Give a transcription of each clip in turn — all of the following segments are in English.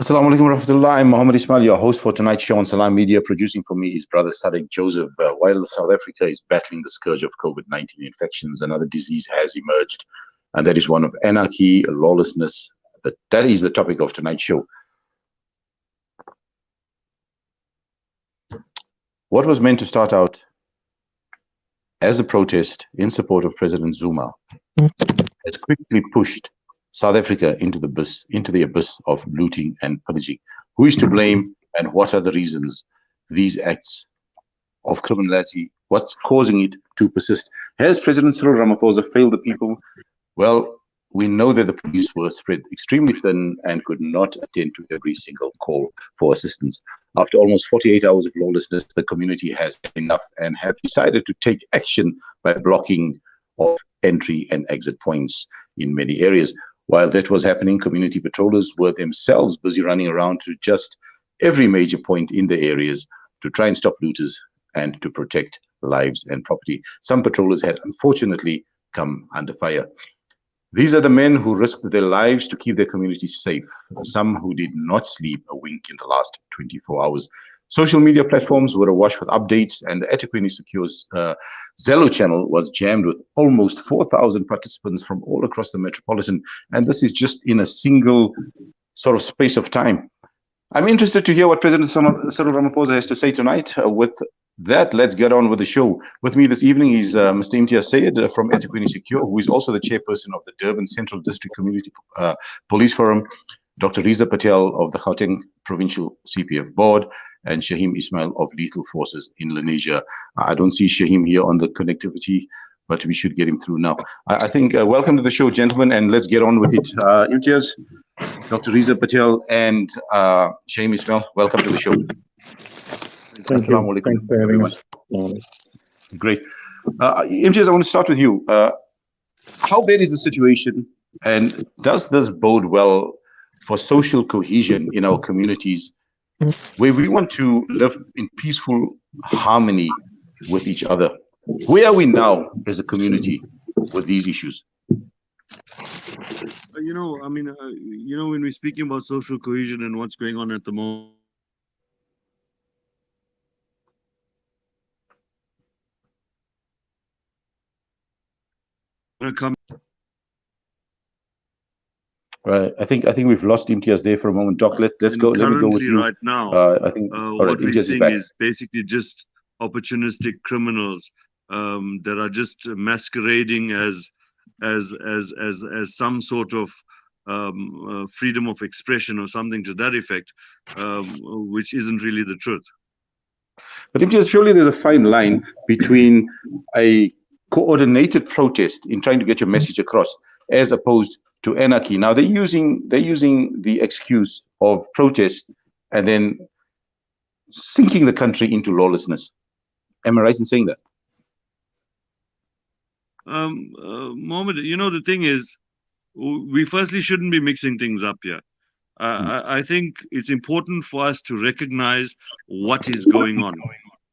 Assalamu alaikum warahmatullah. I'm Muhammad Ismail, your host for tonight's show on Salam Media. Producing for me is brother Sadiq Joseph. While South Africa is battling the scourge of COVID-19 infections, another disease has emerged, and that is one of anarchy, lawlessness. That is the topic of tonight's show. What was meant to start out as a protest in support of President Zuma has quickly pushed South Africa into the abyss of looting and pillaging. Who is to blame, and what are the reasons these acts of criminality, what's causing it to persist? Has President Cyril Ramaphosa failed the people? Well, we know that the police were spread extremely thin and could not attend to every single call for assistance. After almost 48 hours of lawlessness, the community has enough and have decided to take action by blocking of entry and exit points in many areas. While that was happening, community patrollers were themselves busy running around to just every major point in the areas to try and stop looters and to protect lives and property. Some patrollers had unfortunately come under fire. These are the men who risked their lives to keep their communities safe, some who did not sleep a wink in the last 24 hours. Social media platforms were awash with updates, and the Etequini Secure's Zello channel was jammed with almost 4,000 participants from all across the metropolitan, and this is just in a single sort of space of time. I'm interested to hear what President Cyril Ramaphosa has to say tonight. With that, let's get on with the show. With me this evening is Mr. Imtiaz Sayed from Etequini Secure, who is also the chairperson of the Durban Central District Community Police Forum, Dr. Riza Patel of the Gauteng Provincial CPF Board, and Shahim Ismail of Lethal Forces in Lenasia. I don't see Shahim here on the connectivity, but we should get him through now. I think, welcome to the show, gentlemen, and let's get on with it. Imtiaz, Dr. Riza Patel, and Shahim Ismail, welcome to the show. Thank you. Thanks for having us. Great. Imtiaz, I want to start with you. How bad is the situation, and does this bode well for social cohesion in our communities, where we want to live in peaceful harmony with each other? Where are we now as a community with these issues? When we're speaking about social cohesion and what's going on at the moment, Right. I think we've lost Imtiaz there for a moment. Doc, let's go. Let me go with you right now. I think what we're seeing is basically just opportunistic criminals that are just masquerading as some sort of freedom of expression or something to that effect, which isn't really the truth. But Imtiaz, surely there's a fine line between a coordinated protest in trying to get your message across, as opposed to anarchy. Now they're using the excuse of protest and then sinking the country into lawlessness. Am I right in saying that? Mohammed, the thing is, we firstly shouldn't be mixing things up here. I think it's important for us to recognize what is going on.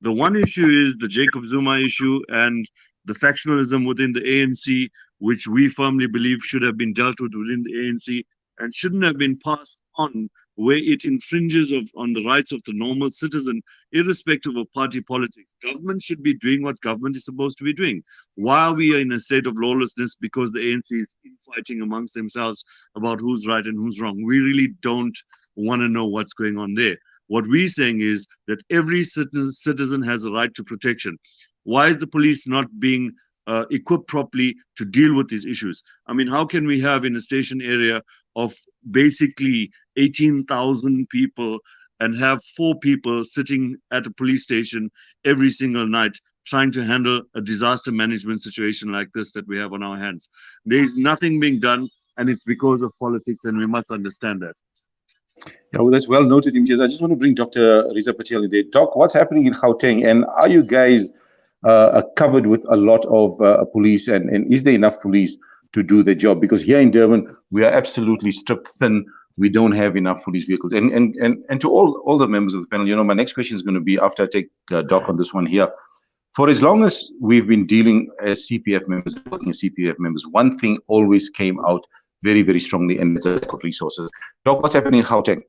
The one issue is the Jacob Zuma issue and the factionalism within the ANC, which we firmly believe should have been dealt with within the ANC and shouldn't have been passed on, where it infringes on the rights of the normal citizen, irrespective of party politics. Government should be doing what government is supposed to be doing. Why are we in a state of lawlessness? Because the ANC is fighting amongst themselves about who's right and who's wrong. We really don't want to know what's going on there. What we're saying is that every citizen has a right to protection. Why is the police not being equipped properly to deal with these issues? I mean, how can we have in a station area of basically 18,000 people and have 4 people sitting at a police station every single night trying to handle a disaster management situation like this that we have on our hands? There is nothing being done, and it's because of politics, and we must understand that. Yeah, well, that's well noted, Imtiaz. I just want to bring Dr. Riza Patel in there. Doc, what's happening in Gauteng, and are you guys covered with a lot of police, and is there enough police to do the job? Because here in Durban, we are absolutely stripped thin. We don't have enough police vehicles. And to all the members of the panel, my next question is going to be, after I take Doc on this one here, for as long as we've been dealing as CPF members, working as CPF members, one thing always came out very, very strongly, and it's a lack of resources. Doc, what's happening in Gauteng?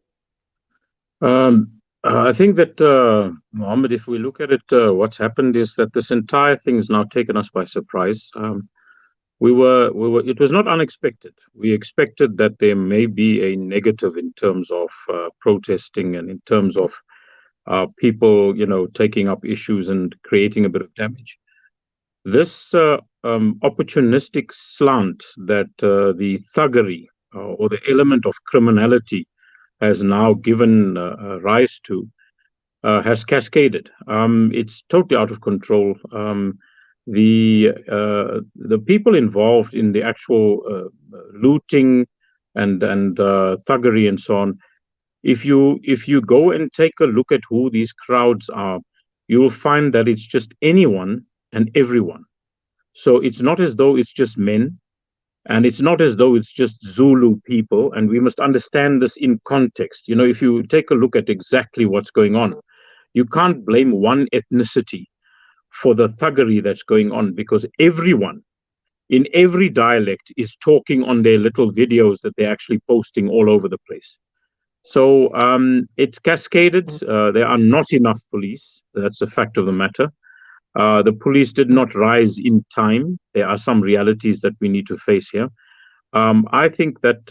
I think that, Mohammed, if we look at it, what's happened is that this entire thing has now taken us by surprise. It was not unexpected. We expected that there may be a negative in terms of protesting and in terms of people, taking up issues and creating a bit of damage. This opportunistic slant that the thuggery or the element of criminality has now given rise to has cascaded. It's totally out of control. The people involved in the actual looting and thuggery and so on, if you go and take a look at who these crowds are, you will find that it's just anyone and everyone. So it's not as though it's just men, and it's not as though it's just Zulu people, and we must understand this in context. If you take a look at exactly what's going on, you can't blame one ethnicity for the thuggery that's going on, because everyone in every dialect is talking on their little videos that they're actually posting all over the place. So it's cascaded. There are not enough police. That's a fact of the matter. The police did not rise in time. There are some realities that we need to face here. I think that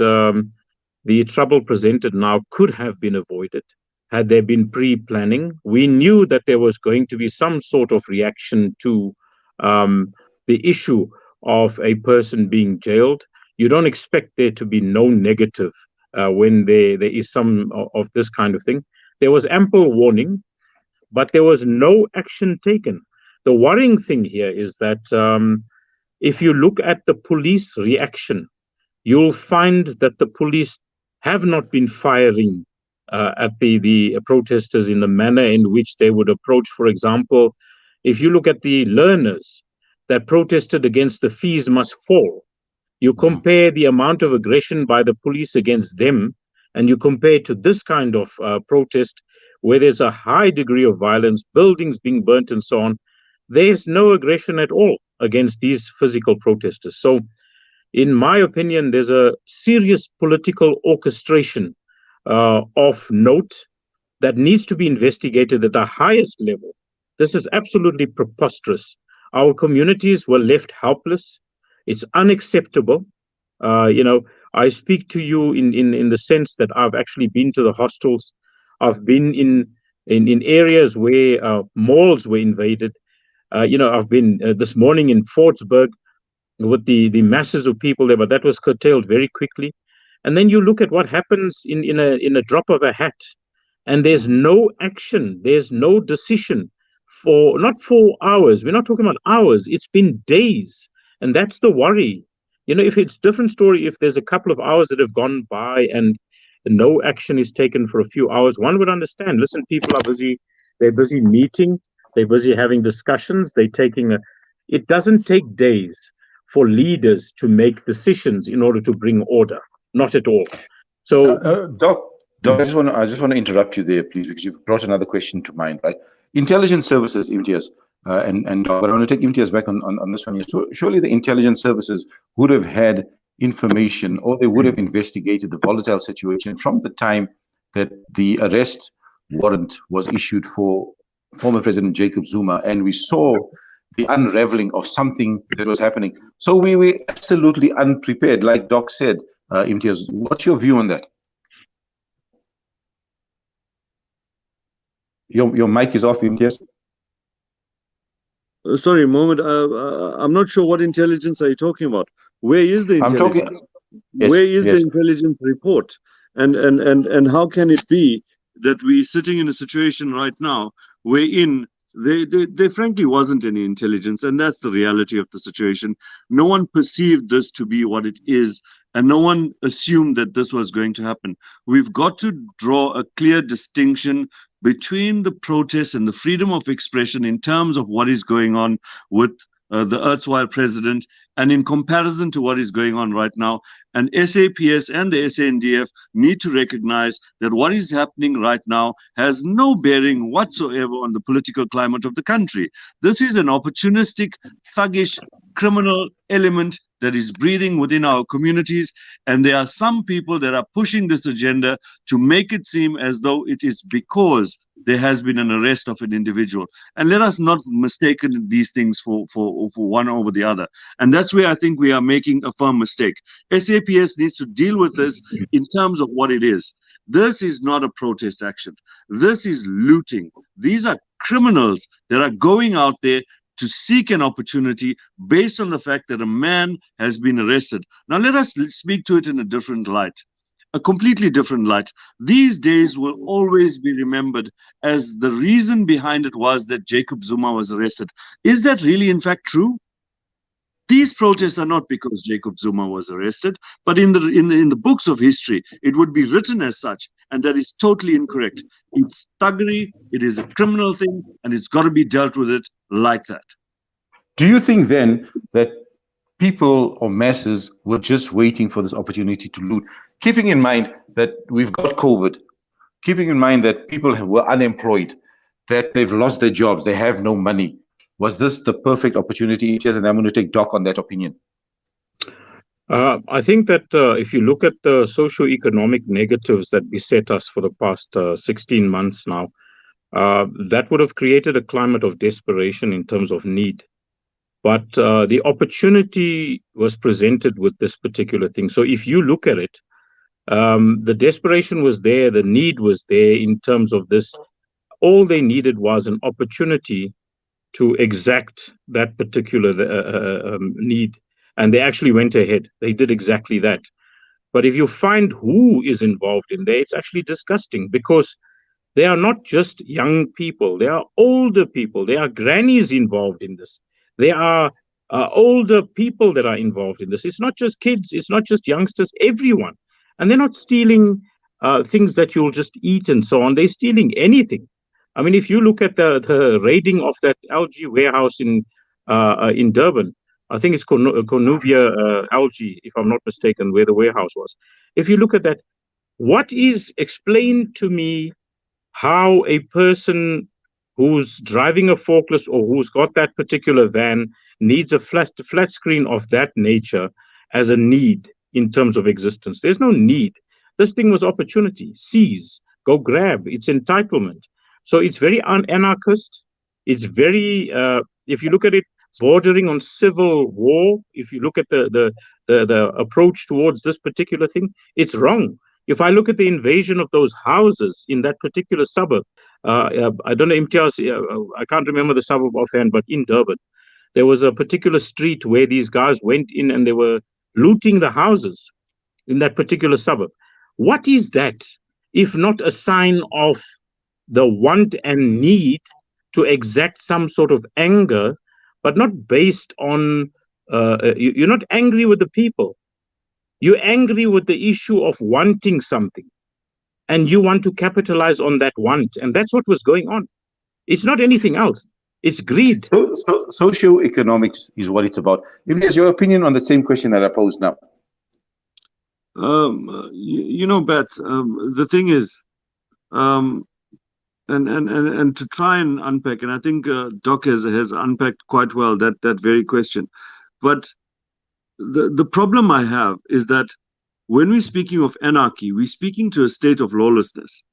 the trouble presented now could have been avoided had there been pre-planning. We knew that there was going to be some sort of reaction to the issue of a person being jailed. You don't expect there to be no negative when there is some of this kind of thing. There was ample warning, but there was no action taken. The worrying thing here is that if you look at the police reaction, you'll find that the police have not been firing at the protesters in the manner in which they would approach. For example, if you look at the learners that protested against the fees must fall, you compare the amount of aggression by the police against them, and you compare it to this kind of protest where there's a high degree of violence, buildings being burnt and so on. There's no aggression at all against these physical protesters. So in my opinion, there's a serious political orchestration of note that needs to be investigated at the highest level. This is absolutely preposterous. Our communities were left helpless. It's unacceptable. I speak to you in the sense that I've actually been to the hostels. I've been in areas where malls were invaded. I've been this morning in Fortsburg with the masses of people there, but that was curtailed very quickly. And then you look at what happens in a drop of a hat, and there's no action, there's no decision for not 4 hours. We're not talking about hours. It's been days, and that's the worry. If it's a different story, if there's a couple of hours that have gone by and no action is taken for a few hours, one would understand. Listen, people are busy. They're busy meeting. They're busy having discussions. It doesn't take days for leaders to make decisions in order to bring order. Not at all. So, Doc, I just want to interrupt you there, please, because you've brought another question to mind, right? Intelligence services, Imtiaz, and Doc, but I want to take Imtiaz back on this one here. So surely the intelligence services would have had information, or they would have investigated the volatile situation from the time that the arrest warrant was issued for former President Jacob Zuma, and we saw the unraveling of something that was happening. So we were absolutely unprepared, like Doc said. Imtiaz, what's your view on that? Your mic is off, Imtiaz. Sorry, Mohammed, I'm not sure what intelligence are you talking about. Where is the intelligence? Where is the intelligence report? And how can it be that we're sitting in a situation right now wherein there frankly wasn't any intelligence, and that's the reality of the situation. No one perceived this to be what it is, and no one assumed that this was going to happen. We've got to draw a clear distinction between the protests and the freedom of expression in terms of what is going on with the erstwhile president, and in comparison to what is going on right now. And SAPS and the SANDF need to recognize that what is happening right now has no bearing whatsoever on the political climate of the country. This is an opportunistic, thuggish criminal element that is breathing within our communities, and there are some people that are pushing this agenda to make it seem as though it is because there has been an arrest of an individual. And let us not mistake these things for one over the other. And that's where I think we are making a firm mistake. SAPS needs to deal with this in terms of what it is. This is not a protest action. This is looting. These are criminals that are going out there to seek an opportunity based on the fact that a man has been arrested. Now, let us speak to it in a different light, a completely different light. These days will always be remembered as the reason behind it was that Jacob Zuma was arrested. Is that really, in fact, true? These protests are not because Jacob Zuma was arrested, but in the books of history, it would be written as such, and that is totally incorrect. It's thuggery, it is a criminal thing, and it's got to be dealt with it like that. Do you think then that people or masses were just waiting for this opportunity to loot, keeping in mind that we've got COVID, keeping in mind that people were unemployed, that they've lost their jobs, they have no money? Was this the perfect opportunity? And I'm going to take Doc on that opinion. I think that if you look at the socio-economic negatives that beset us for the past 16 months now, that would have created a climate of desperation in terms of need. But the opportunity was presented with this particular thing. So if you look at it, the desperation was there, the need was there in terms of this. All they needed was an opportunity to exact that particular need. And they actually went ahead. They did exactly that. But if you find who is involved in there, it's actually disgusting, because they are not just young people. They are older people. There are grannies involved in this. There are older people that are involved in this. It's not just kids. It's not just youngsters, everyone. And they're not stealing things that you'll just eat and so on. They're stealing anything. I mean, if you look at the raiding of that algae warehouse in Durban, I think it's Cornubia algae, if I'm not mistaken, where the warehouse was. If you look at that, explain to me how a person who's driving a forklift or who's got that particular van needs a flat screen of that nature as a need in terms of existence. There's no need. This thing was opportunity. Seize, go grab. It's entitlement. So it's very anarchist. It's very, if you look at it, bordering on civil war. If you look at the approach towards this particular thing, it's wrong. If I look at the invasion of those houses in that particular suburb, I don't know, Imtiaz, I can't remember the suburb offhand, but in Durban, there was a particular street where these guys went in and they were looting the houses in that particular suburb. What is that, if not a sign of the want and need to exact some sort of anger, but not based on, you're not angry with the people. You're angry with the issue of wanting something. And you want to capitalize on that want. And that's what was going on. It's not anything else. It's greed. So socioeconomics is what it's about. Is your opinion on the same question that I posed now? You know, Beth, the thing is, and to try and unpack, and I think Doc has unpacked quite well that very question. But the problem I have is that when we're speaking of anarchy, we're speaking to a state of lawlessness.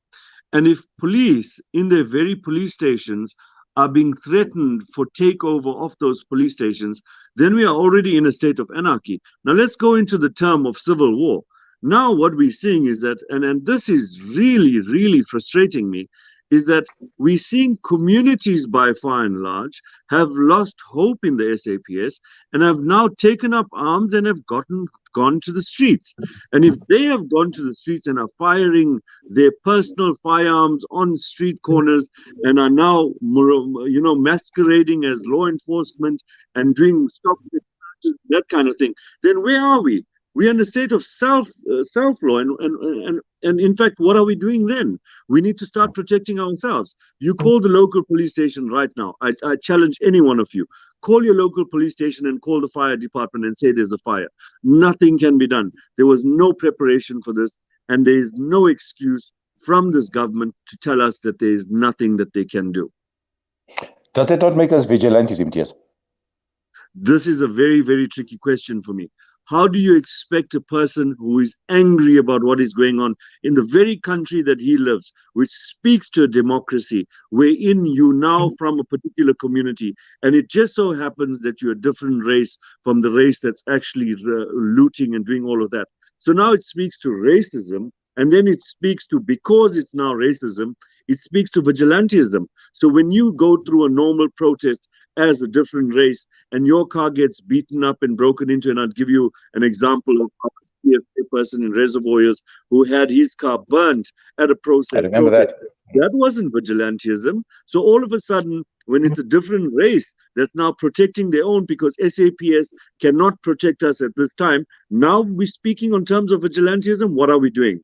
And if police in their very police stations are being threatened for takeover of those police stations, then we are already in a state of anarchy. Now let's go into the term of civil war. Now what we're seeing is that, and this is really, really frustrating me, is that we're seeing communities by far and large have lost hope in the SAPS and have now taken up arms and have gone to the streets. And if they have gone to the streets and are firing their personal firearms on street corners and are now, you know, masquerading as law enforcement and doing stop that kind of thing, then where are we? We're in a state of self-law, and in fact, what are we doing then? We need to start protecting ourselves. You call the local police station right now. I challenge any one of you. Call your local police station and call the fire department and say there's a fire. Nothing can be done. There was no preparation for this, and there is no excuse from this government to tell us that there is nothing that they can do. Does that not make us vigilantes, Imtiaz? this is a very, very tricky question for me. How do you expect a person who is angry about what is going on in the very country that he lives, which speaks to a democracy, wherein you now from a particular community, and it just so happens that you're a different race from the race that's actually looting and doing all of that. So now it speaks to racism, and then it speaks to, because it's now racism, it speaks to vigilantism. So when you go through a normal protest as a different race and your car gets beaten up and broken into, and I'll give you an example of a CFA person in Reservoirs who had his car burnt at a protest. I remember that. That wasn't vigilantism. So all of a sudden, when it's a different race that's now protecting their own, because SAPS cannot protect us at this time, now we're speaking on terms of vigilantism. What are we doing?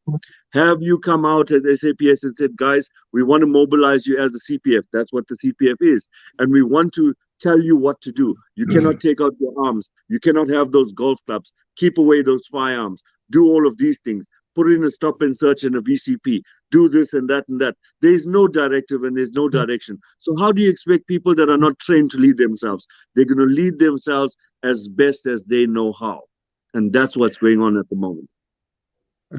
Have you come out as SAPS and said, guys, we want to mobilize you as a CPF? That's what the CPF is. And we want to tell you what to do. You cannot take out your arms. You cannot have those golf clubs. Keep away those firearms. Do all of these things. Put in a stop and search and a VCP. Do this and that and that. There is no directive and there's no direction. So how do you expect people that are not trained to lead themselves? They're going to lead themselves as best as they know how. And that's what's going on at the moment.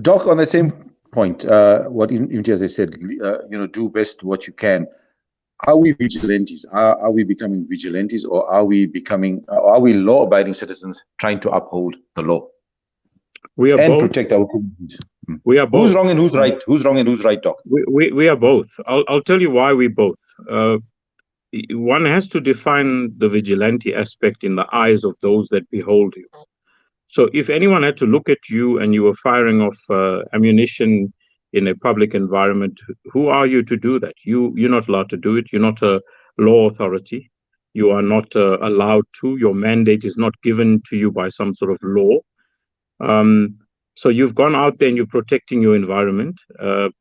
Doc, on that same point, what Imtiaz said, do best what you can. Are we vigilantes? Are we becoming vigilantes, or are we law-abiding citizens trying to uphold the law? We are both. Protect our communities. We are both. Who's wrong and who's right? Who's wrong and who's right, Doc? We are both. I'll tell you why we both. One has to define the vigilante aspect in the eyes of those that behold you. So if anyone had to look at you and you were firing off ammunition in a public environment, who are you to do that? You're not allowed to do it. You're not a law authority. You are not allowed to. Your mandate is not given to you by some sort of law. So you've gone out there and you're protecting your environment,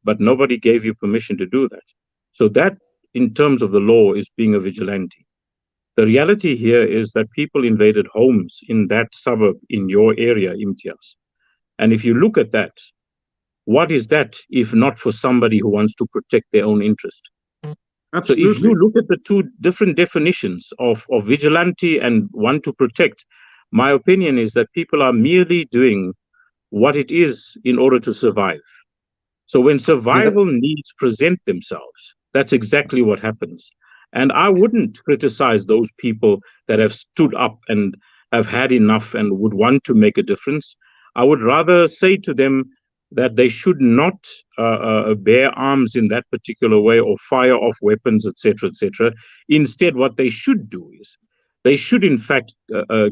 but nobody gave you permission to do that. So that, in terms of the law, is being a vigilante. The reality here is that people invaded homes in that suburb, in your area, Imtiaz. And if you look at that, what is that if not for somebody who wants to protect their own interest? Absolutely. So if you look at the two different definitions of vigilante and one to protect, my opinion is that people are merely doing what it is in order to survive. So when survival needs present themselves, that's exactly what happens. And I wouldn't criticize those people that have stood up and have had enough and would want to make a difference. I would rather say to them that they should not bear arms in that particular way or fire off weapons, etc., etc. Instead, what they should do is they should, in fact,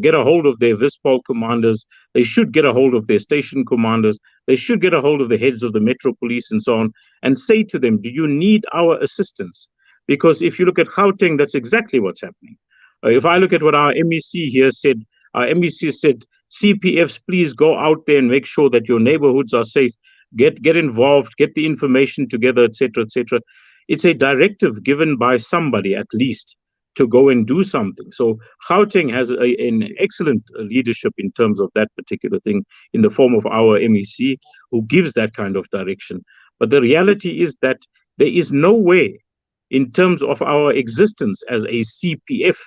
get a hold of their Vispol commanders. They should get a hold of their station commanders. They should get a hold of the heads of the Metro Police and so on, and say to them, do you need our assistance? Because if you look at Gauteng, that's exactly what's happening. If I look at what our MEC here said, our MEC said, CPFs, please go out there and make sure that your neighborhoods are safe. Get involved, get the information together, etc., etc. It's a directive given by somebody, at least, to go and do something. So Gauteng has an excellent leadership in terms of that particular thing in the form of our MEC, who gives that kind of direction. But the reality is that there is no way in terms of our existence as a CPF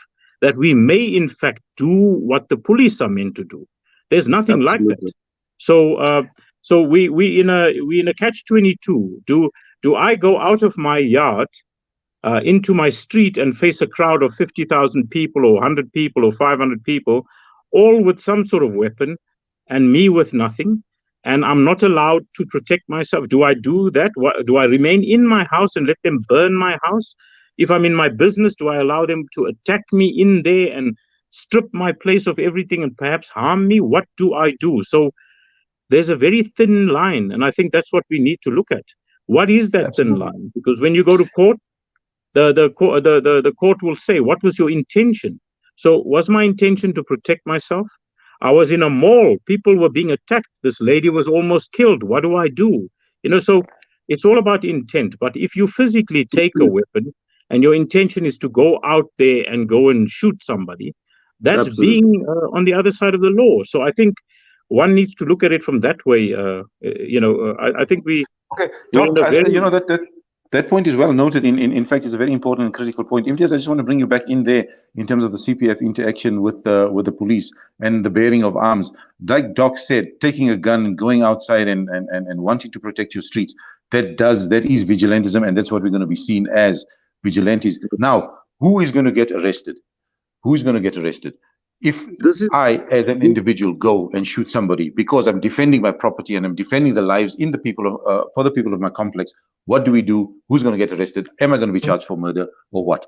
that we may in fact do what the police are meant to do. There's nothing like that. So we in a catch-22. Do I go out of my yard into my street and face a crowd of 50,000 people or 100 people or 500 people, all with some sort of weapon, and me with nothing, and I'm not allowed to protect myself? Do I do that? Do I remain in my house and let them burn my house? If I'm in my business, do I allow them to attack me in there and strip my place of everything and perhaps harm me? What do I do? So there's a very thin line, and I think that's what we need to look at. What is that thin line? Because when you go to court, the court will say, what was your intention? So was my intention to protect myself? I was in a mall. People were being attacked. This lady was almost killed. What do I do? So it's all about intent. But if you physically take a weapon and your intention is to go out there and go and shoot somebody, that's being on the other side of the law. So I think one needs to look at it from that way. I think we... Okay, Doc, That point is well noted. In fact, it's a very important and critical point. Imtiaz, I just want to bring you back in there in terms of the CPF interaction with the police and the bearing of arms. Like Doc said, taking a gun and going outside and wanting to protect your streets, that is vigilantism, and that's what we're going to be seen as, vigilantes. Now, who is going to get arrested? Who is going to get arrested? If I, as an individual, go and shoot somebody because I'm defending my property and I'm defending the lives in the people of, for the people of my complex, what do we do? Who's going to get arrested? Am I going to be charged for murder or what?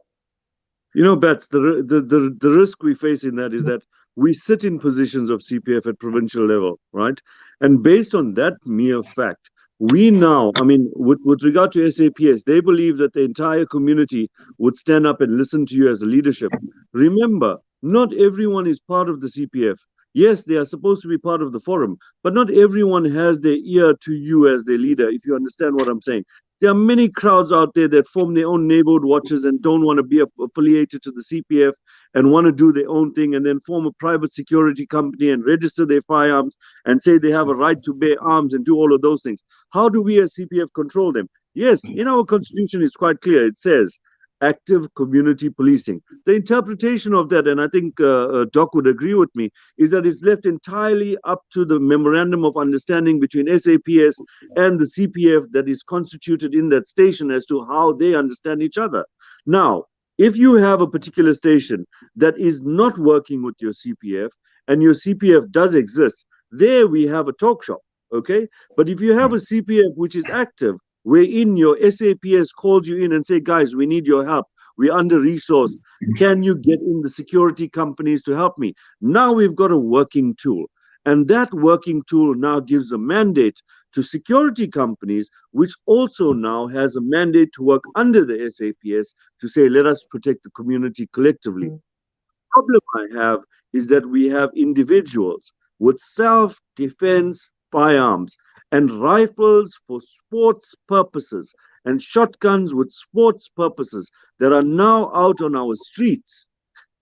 You know, Bats, the risk we face in that is that we sit in positions of CPF at provincial level, right? And based on that mere fact, we now, I mean, with regard to SAPS, they believe that the entire community would stand up and listen to you as a leadership. Remember, not everyone is part of the CPF. Yes, they are supposed to be part of the forum, but not everyone has their ear to you as their leader, if you understand what I'm saying. There are many crowds out there that form their own neighborhood watches and don't want to be affiliated to the CPF and want to do their own thing and then form a private security company and register their firearms and say they have a right to bear arms and do all of those things. How do we as CPF control them? Yes, in our constitution, it's quite clear. It says active community policing. The interpretation of that, and I think Doc would agree with me, is that it's left entirely up to the memorandum of understanding between SAPS and the CPF that is constituted in that station as to how they understand each other. Now, if you have a particular station that is not working with your CPF and your CPF does exist, there we have a talk shop, okay? But if you have a CPF which is active, wherein your SAPS calls you in and say, guys, we need your help. We're under-resourced. Can you get in the security companies to help me? Now we've got a working tool. And that working tool now gives a mandate to security companies, which also now has a mandate to work under the SAPS to say, let us protect the community collectively. The problem I have is that we have individuals with self-defense firearms and rifles for sports purposes and shotguns with sports purposes that are now out on our streets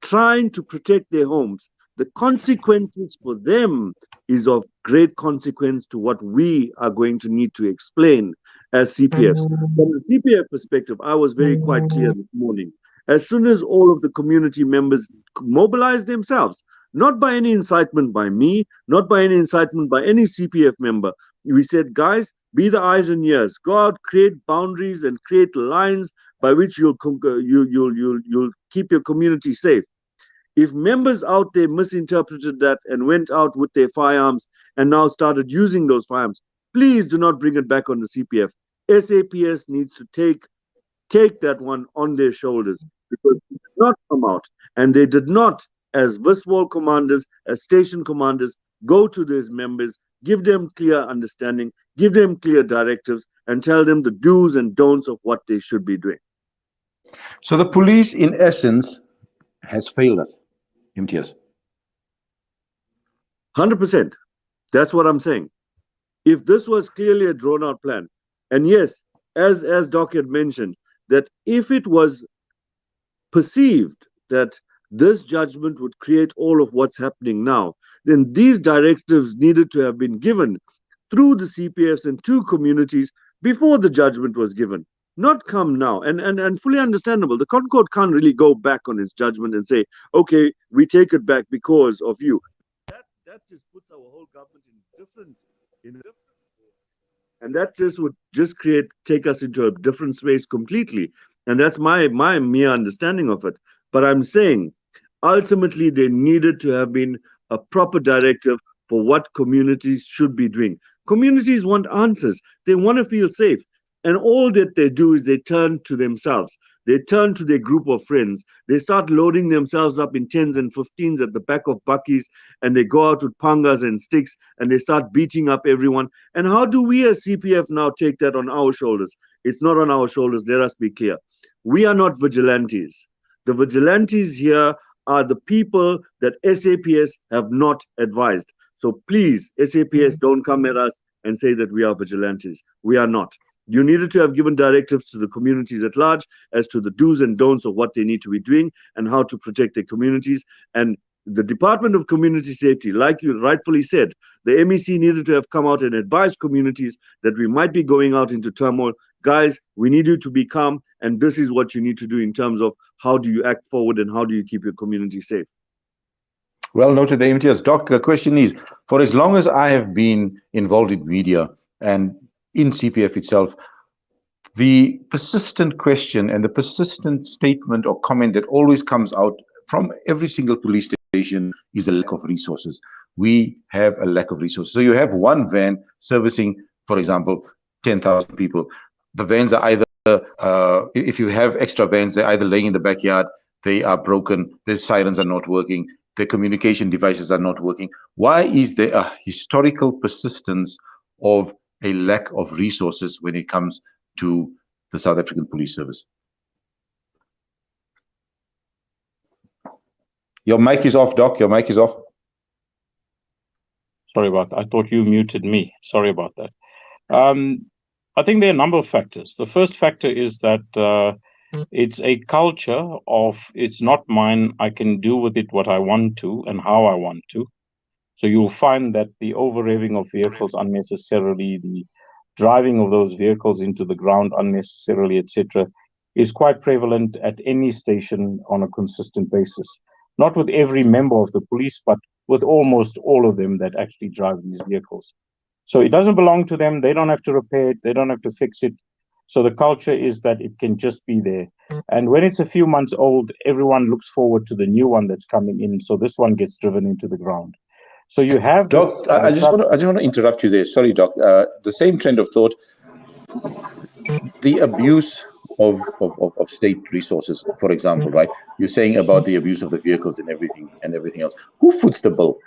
trying to protect their homes. The consequences for them is of great consequence to what we are going to need to explain as CPFs. From the CPF perspective, I was very quite clear this morning. As soon as all of the community members mobilized themselves, not by any incitement by me, not by any incitement by any CPF member, we said, guys, be the eyes and ears. Go out, create boundaries and create lines by which you'll keep your community safe. If members out there misinterpreted that and went out with their firearms and now started using those firearms, please do not bring it back on the CPF. SAPS needs to take that one on their shoulders because they did not come out and they did not, as Viswal commanders, as station commanders, go to these members, give them clear understanding, give them clear directives, and tell them the do's and don'ts of what they should be doing. So the police, in essence, has failed us, Imtiaz. 100%. That's what I'm saying. If this was clearly a drawn-out plan, and yes, as Doc had mentioned, that if it was perceived that this judgment would create all of what's happening now, then these directives needed to have been given through the CPFs and to communities before the judgment was given, not come now. And fully understandable. The Concord can't really go back on its judgment and say, okay, we take it back because of you. That just puts our whole government in a different and that just would just take us into a different space completely. And that's my mere understanding of it. But I'm saying, ultimately, there needed to have been a proper directive for what communities should be doing. Communities want answers. They want to feel safe. And all that they do is they turn to themselves. They turn to their group of friends. They start loading themselves up in 10s and 15s at the back of Bucky's, and they go out with pangas and sticks, and they start beating up everyone. And how do we as CPF now take that on our shoulders? It's not on our shoulders. Let us be clear. We are not vigilantes. The vigilantes here are the people that SAPS have not advised. So please, SAPS, don't come at us and say that we are vigilantes. We are not. You needed to have given directives to the communities at large as to the do's and don'ts of what they need to be doing and how to protect their communities. And the Department of Community Safety, like you rightfully said, the MEC needed to have come out and advise communities that we might be going out into turmoil. Guys, we need you to be calm, and this is what you need to do in terms of how do you act forward and how do you keep your community safe. Well noted, the MTS. Doc, the question is, for as long as I have been involved in media and in CPF itself, the persistent question and the persistent statement or comment that always comes out from every single police station is a lack of resources. We have a lack of resources. So you have one van servicing, for example, 10,000 people. The vans are either, if you have extra vans, they're either laying in the backyard, they are broken, the sirens are not working, the communication devices are not working. Why is there a historical persistence of a lack of resources when it comes to the South African Police Service? Your mic is off, Doc. Your mic is off. Sorry about that. I thought you muted me. Sorry about that. I think there are a number of factors. The first factor is that it's a culture of it's not mine, I can do with it what I want to and how I want to. So you'll find that the over-revving of vehicles unnecessarily, the driving of those vehicles into the ground unnecessarily, etc., is quite prevalent at any station on a consistent basis. Not with every member of the police, but with almost all of them that actually drive these vehicles. So it doesn't belong to them. They don't have to repair it. They don't have to fix it. So the culture is that it can just be there. And when it's a few months old, everyone looks forward to the new one that's coming in. So this one gets driven into the ground. So you have Doc, this, I just want to interrupt you there. Sorry, Doc. The same trend of thought, the abuse of state resources, for example, right? You're saying about the abuse of the vehicles and everything else. Who foots the bill?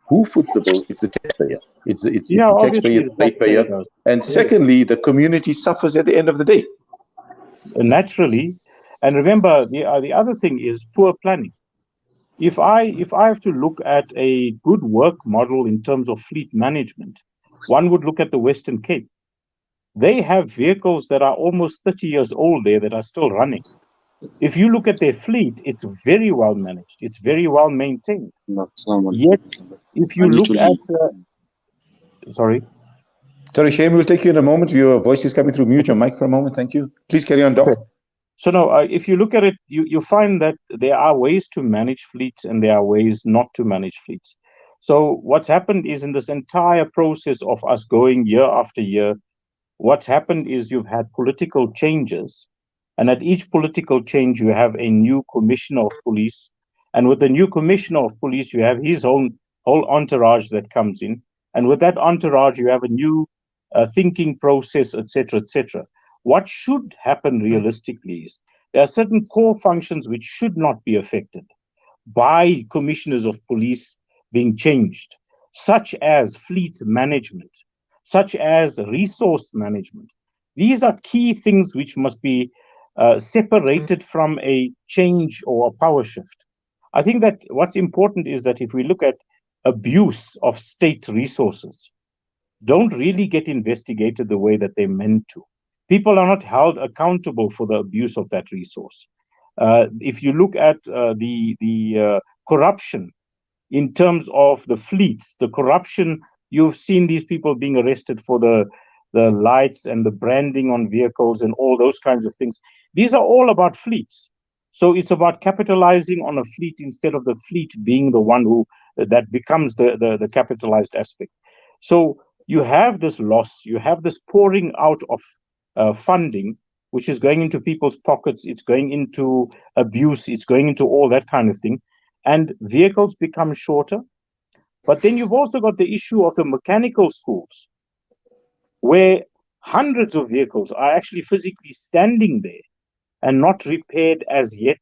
Who foots the bill? It's the taxpayer. It's the taxpayer, the ratepayer. And secondly, the community suffers at the end of the day. Naturally. And remember, the other thing is poor planning. If I have to look at a good work model in terms of fleet management, one would look at the Western Cape. They have vehicles that are almost 30 years old there that are still running. If you look at their fleet, it's very well managed. It's very well maintained. Yet, if you look at... Sorry, Shane, we'll take you in a moment. Your voice is coming through. Mute your mic for a moment. Thank you. Please carry on, Doc. Okay. So no, if you look at it, you find that there are ways to manage fleets and there are ways not to manage fleets. So what's happened is in this entire process of us going year after year, what's happened is you've had political changes. And at each political change, you have a new commissioner of police. And with the new commissioner of police, you have his whole entourage that comes in. And with that entourage, you have a new thinking process, etc., etc. What should happen realistically is there are certain core functions which should not be affected by commissioners of police being changed, such as fleet management, such as resource management. These are key things which must be separated from a change or a power shift. I think that what's important is that if we look at abuse of state resources, don't really get investigated the way that they're meant to. People are not held accountable for the abuse of that resource. If you look at the corruption in terms of the fleets, the corruption, you've seen these people being arrested for the lights and the branding on vehicles and all those kinds of things. These are all about fleets. So it's about capitalizing on a fleet instead of the fleet being the one who that becomes the capitalized aspect. So you have this loss, you have this pouring out of funding, which is going into people's pockets, it's going into abuse, it's going into all that kind of thing. And vehicles become shorter. But then you've also got the issue of the mechanical schools, where hundreds of vehicles are actually physically standing there and not repaired as yet.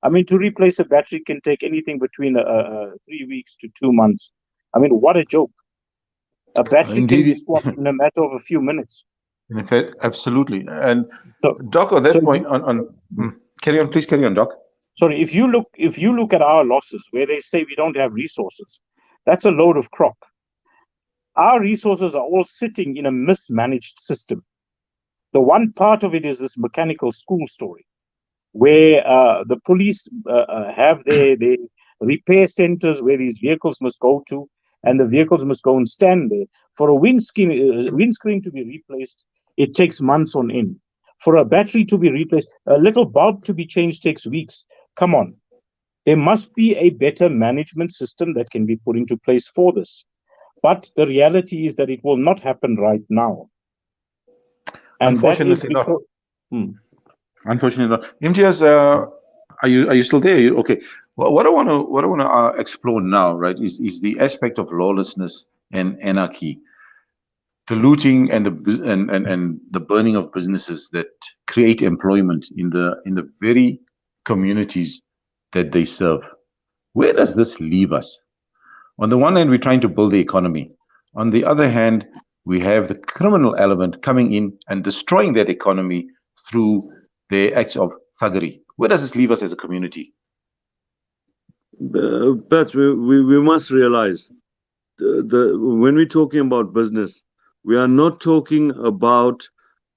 I mean, to replace a battery can take anything between 3 weeks to 2 months. I mean, what a joke. A battery can be swapped in a matter of a few minutes. In fact, absolutely. And so, Doc, on that point, carry on, please carry on, Doc. Sorry, if you look at our losses, where they say we don't have resources, that's a load of crock. Our resources are all sitting in a mismanaged system. The one part of it is this mechanical school story, where the police have their repair centers where these vehicles must go to, and the vehicles must go and stand there. For a windscreen to be replaced, it takes months on end. For a battery to be replaced, a little bulb to be changed takes weeks. Come on. There must be a better management system that can be put into place for this. But the reality is that it will not happen right now. And unfortunately not. Unfortunately not. Imtiaz, are you still there? Okay. Well, what I want to explore now, right, is the aspect of lawlessness and anarchy, the looting and the burning of businesses that create employment in the very communities that they serve. Where does this leave us? On the one hand, we're trying to build the economy. On the other hand, we have the criminal element coming in and destroying that economy through their acts of thuggery. Where does this leave us as a community? But we must realize when we're talking about business, we are not talking about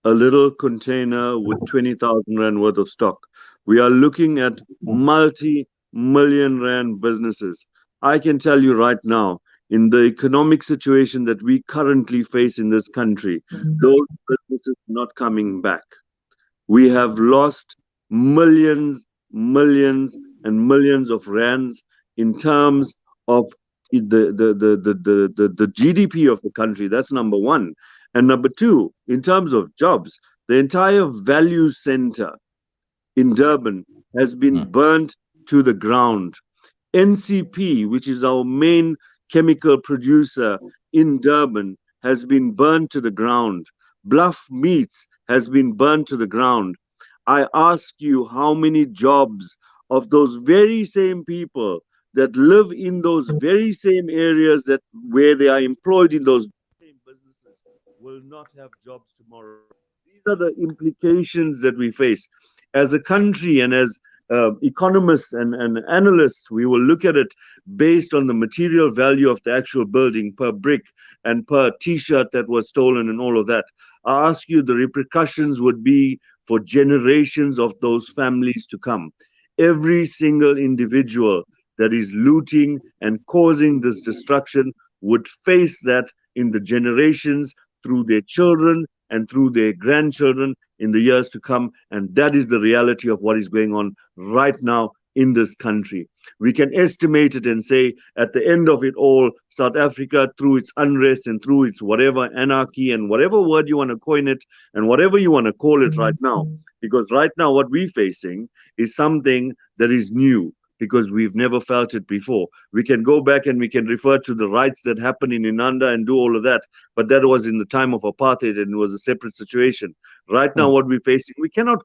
a little container with 20,000 Rand worth of stock. We are looking at multi-million Rand businesses. I can tell you right now, in the economic situation that we currently face in this country, those businesses are not coming back. We have lost millions, millions, and millions of rands in terms of the GDP of the country. That's number one. And number two, in terms of jobs, the entire value center in Durban has been burnt to the ground. NCP, which is our main chemical producer in Durban, has been burned to the ground. Bluff Meats has been burned to the ground. I ask you, how many jobs of those very same people that live in those very same areas that where they are employed in those same businesses will not have jobs tomorrow? These are the implications that we face as a country, and as economists and analysts, we will look at it based on the material value of the actual building per brick and per t-shirt that was stolen and all of that. I ask you, the repercussions would be for generations of those families to come. Every single individual that is looting and causing this destruction would face that in the generations, through their children and through their grandchildren in the years to come. And that is the reality of what is going on right now in this country. We can estimate it and say at the end of it all, South Africa, through its unrest and through its whatever anarchy and whatever word you want to coin it and whatever you want to call it right now, because right now what we're facing is something that is new, because we've never felt it before. We can go back and we can refer to the riots that happened in Inanda and do all of that, but that was in the time of apartheid and it was a separate situation. Right now what we're facing, we cannot,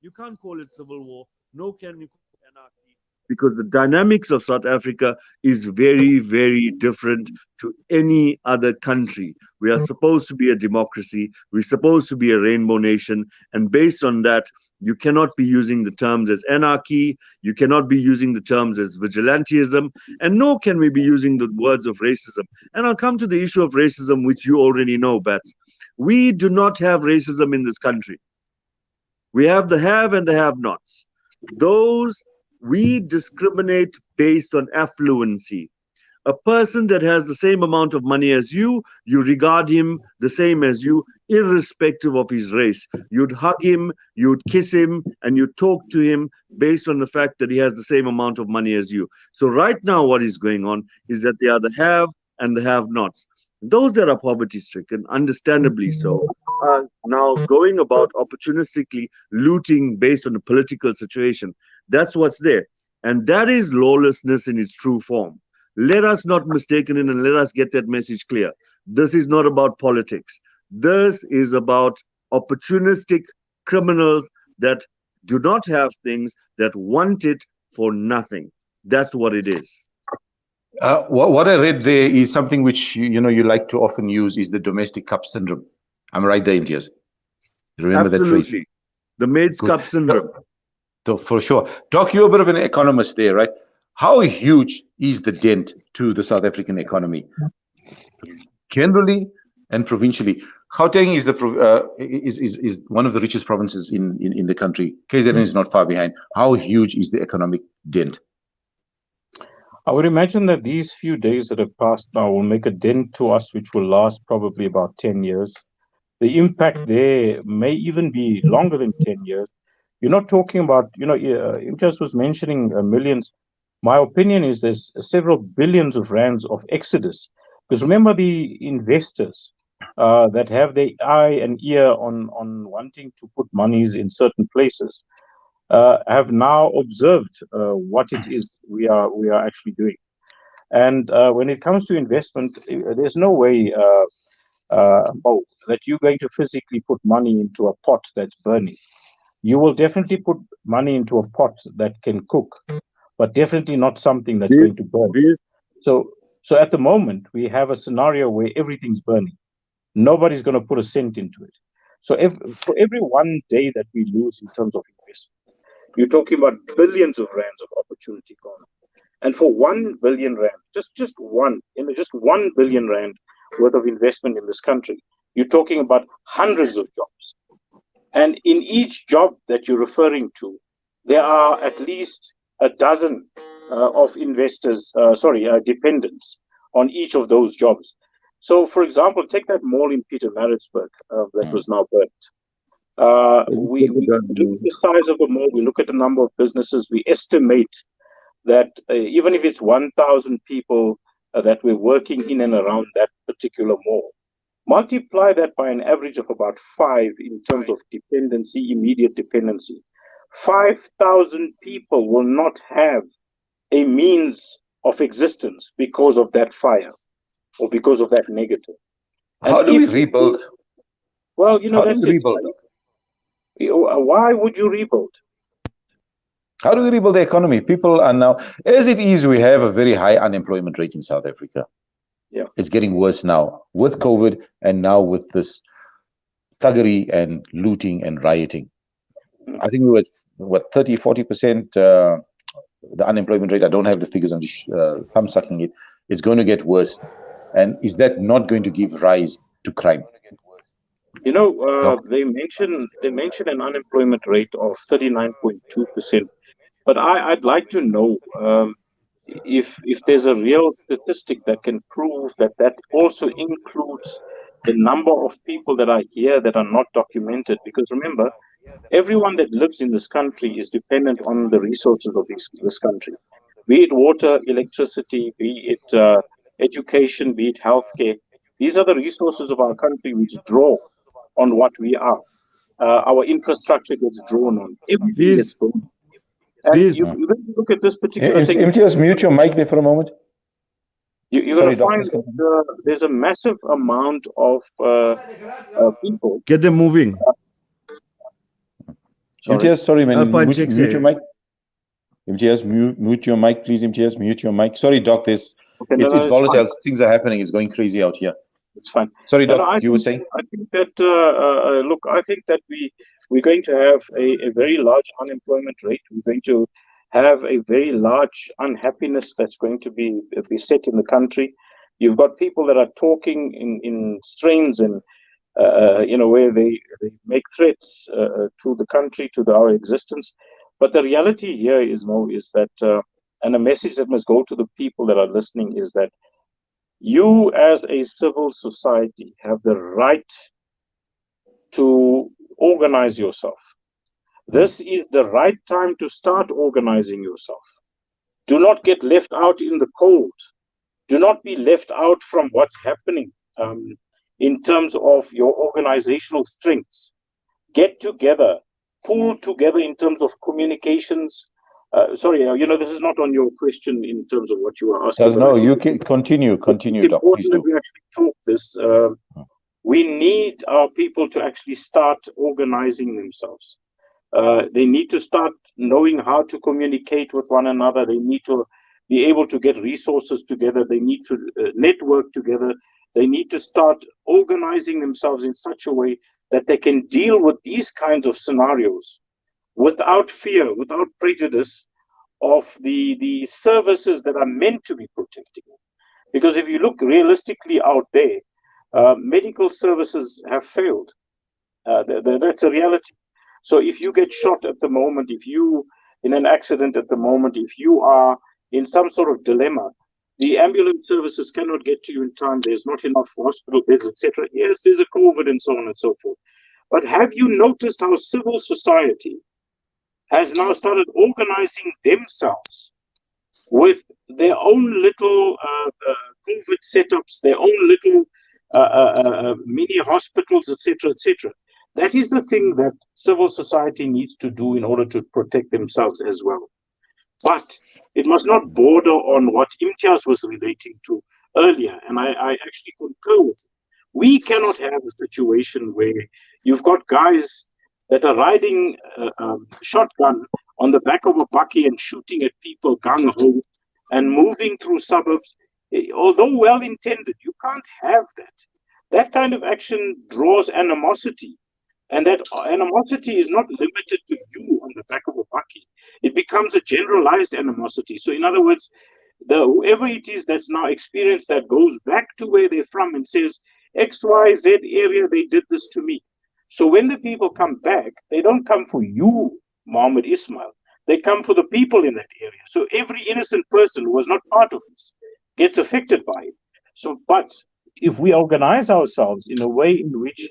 you can't call it civil war, no can you call it anarchy, because the dynamics of South Africa is very, very different to any other country. We are supposed to be a democracy, we're supposed to be a rainbow nation, and based on that, you cannot be using the terms as anarchy, you cannot be using the terms as vigilantism, and nor can we be using the words of racism. And I'll come to the issue of racism, which you already know, Bats. We do not have racism in this country. We have the have and the have-nots. Those, we discriminate based on affluency. A person that has the same amount of money as you, you regard him the same as you, irrespective of his race. You'd hug him, you'd kiss him, and you'd talk to him based on the fact that he has the same amount of money as you. So right now what is going on is that they are the have and the have-nots. Those that are poverty-stricken, understandably so, are now going about opportunistically looting based on the political situation. That's what's there. And that is lawlessness in its true form. Let us not mistaken it, and let us get that message clear. This is not about politics. This is about opportunistic criminals that do not have things, that want it for nothing. That's what it is. What I read there is something which you like to often use, is the domestic cup syndrome. I'm right there, Imtiaz. Remember Absolutely. that phrase? The maid's cup syndrome. So for sure. Doc, you're a bit of an economist there, right? How huge is the dent to the South African economy, generally and provincially? Gauteng is one of the richest provinces in the country. KZN is not far behind. How huge is the economic dent? I would imagine that these few days that have passed now will make a dent to us, which will last probably about 10 years. The impact there may even be longer than 10 years. You're not talking about, Imtiaz was mentioning millions. My opinion is there's several billions of rands of exodus. Because remember, the investors that have their eye and ear on wanting to put monies in certain places have now observed what it is we are actually doing. And when it comes to investment, there's no way, that you're going to physically put money into a pot that's burning. You will definitely put money into a pot that can cook, but definitely not something that's going to burn. So, so at the moment, we have a scenario where everything's burning. Nobody's going to put a cent into it. So, for every 1 day that we lose in terms of investment, you're talking about billions of rands of opportunity gone. And for 1 billion rand, just 1 billion rand worth of investment in this country, you're talking about hundreds of jobs. And in each job that you're referring to, there are at least a dozen of investors, dependents on each of those jobs. So, for example, take that mall in Pietermaritzburg that was now burnt. We look at the size of the mall, we look at the number of businesses, we estimate that even if it's 1,000 people that we're working in and around that particular mall, multiply that by an average of about 5 in terms of dependency, immediate dependency. 5,000 people will not have a means of existence because of that fire or because of that negative. And how do we rebuild? Well, How that's do we it. rebuild? Why would you rebuild? How do we rebuild the economy? People are now, as it is, we have a very high unemployment rate in South Africa. Yeah. It's getting worse now with COVID and now with this thuggery and looting and rioting. I think we were, what, 30, 40%, the unemployment rate. I don't have the figures, I'm just thumb sucking it. It's going to get worse. And is that not going to give rise to crime? They mention an unemployment rate of 39.2%. But I'd like to know if there's a real statistic that can prove that also includes the number of people that are here that are not documented. Because remember, everyone that lives in this country is dependent on the resources of this country, be it water, electricity, be it education, be it healthcare. These are the resources of our country which draw on what we are. Our infrastructure gets drawn on. Everything gets drawn on. And you look at this particular thing. Just mute your mic there for a moment. You're going to find that there's a massive amount of people. Get them moving. Sorry, man. Mute your mic. MTS, mute your mic, please. MTS, mute your mic. Sorry, Doc. It's volatile. Fine. Things are happening. It's going crazy out here. It's fine. Sorry, Doc. You were saying? I think that I think that we're going to have a very large unemployment rate. We're going to have a very large unhappiness that's going to be set in the country. You've got people that are talking in strains and where they make threats to the country, to our existence. But the reality here is that, and a message that must go to the people that are listening is that you as a civil society have the right to organize yourself. This is the right time to start organizing yourself. Do not get left out in the cold. Do not be left out from what's happening in terms of your organizational strengths. Get together, pull together in terms of communications. This is not on your question in terms of what you are asking. No, you can continue. It's important that we actually talk this. We need our people to actually start organizing themselves. They need to start knowing how to communicate with one another. They need to be able to get resources together. They need to network together. They need to start organizing themselves in such a way that they can deal with these kinds of scenarios without fear, without prejudice of the services that are meant to be protecting them. Because if you look realistically out there, medical services have failed. That's a reality. So if you get shot at the moment, if you in an accident at the moment, if you are in some sort of dilemma. The ambulance services cannot get to you in time. There's not enough hospital beds, etc. Yes, there's a COVID and so on and so forth. But have you noticed how civil society has now started organizing themselves with their own little COVID setups, their own little mini hospitals, etc., etc. That is the thing that civil society needs to do in order to protect themselves as well. But it must not border on what Imtiaz was relating to earlier, and I actually concur with it. We cannot have a situation where you've got guys that are riding shotgun on the back of a bakkie and shooting at people gung-ho and moving through suburbs. Although well-intended, you can't have that. That kind of action draws animosity. And that animosity is not limited to you on the back of a bakkie. It becomes a generalized animosity. So in other words, whoever it is that's now experienced that goes back to where they're from and says, XYZ area, they did this to me. So when the people come back, they don't come for you, Muhammad Ismail. They come for the people in that area. So every innocent person who was not part of this gets affected by it. So, but if we organize ourselves in a way in which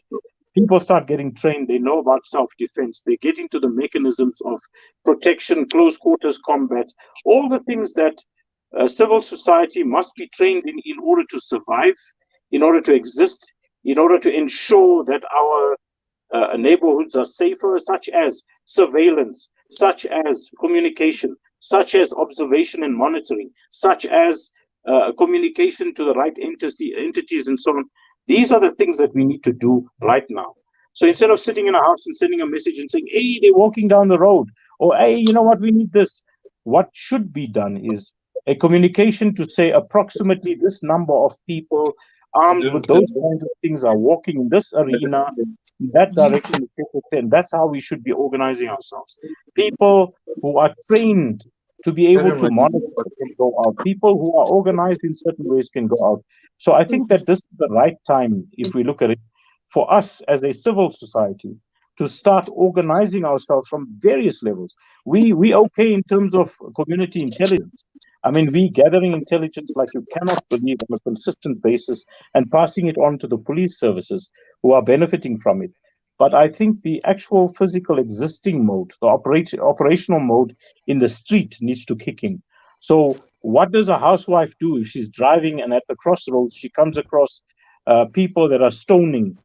people start getting trained, they know about self-defense, they get into the mechanisms of protection, close quarters combat, all the things that civil society must be trained in order to survive, in order to exist, in order to ensure that our neighborhoods are safer, such as surveillance, such as communication, such as observation and monitoring, such as communication to the right entities and so on. These are the things that we need to do right now. So instead of sitting in a house and sending a message and saying, hey, they're walking down the road, or hey, you know what, we need this. What should be done is a communication to say approximately this number of people armed with those kinds of things are walking in this arena, in that direction, etc. And that's how we should be organizing ourselves. People who are trained to be able to monitor can go out. People who are organized in certain ways can go out. So I think that this is the right time, if we look at it, for us as a civil society to start organizing ourselves from various levels. We okay in terms of community intelligence. I mean, we gathering intelligence like you cannot believe on a consistent basis and passing it on to the police services who are benefiting from it. But I think the actual physical existing mode, the operational mode in the street needs to kick in. So what does a housewife do if she's driving and at the crossroads she comes across people that are stoning